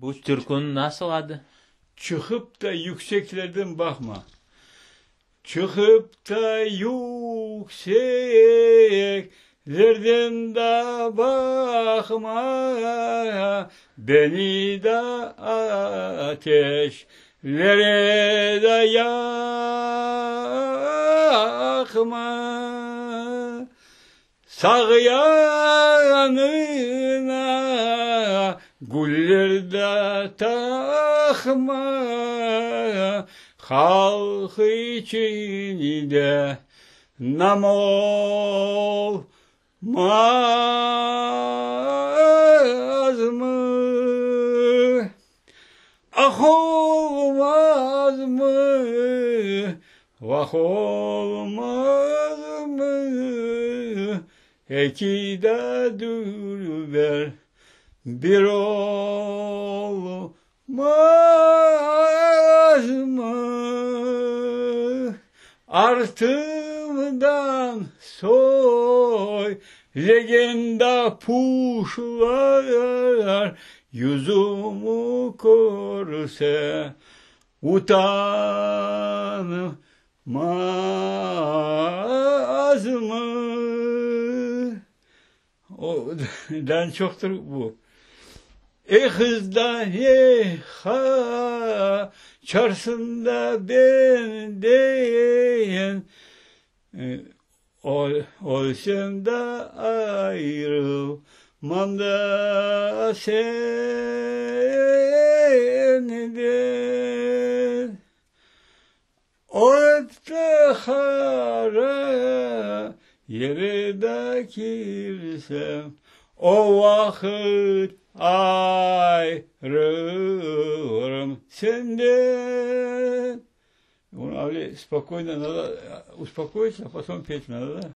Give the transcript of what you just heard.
Bu türkünün nasıl adı? Çıkıp da yükseklerden bakma. Çıkıp da yükseklerden de bakma. Beni de ateşlere de yakma. Sağ yanına güller de takma. Halk içinde nam olmaz mı? Ah olmaz mı? Vah olmaz mı? İki de dülber bir olmaz mı? Artımdan soy legenda puşlar yüzümü görse utanmaz mı? Odan çoktur bu. Kızdan ha çarşında ben deyen olsam da ayrılmam da senden. Ortahara yere de girsem o vakit ayrılırım senden. Он спокойно надо успокоиться, а потом петь надо, да?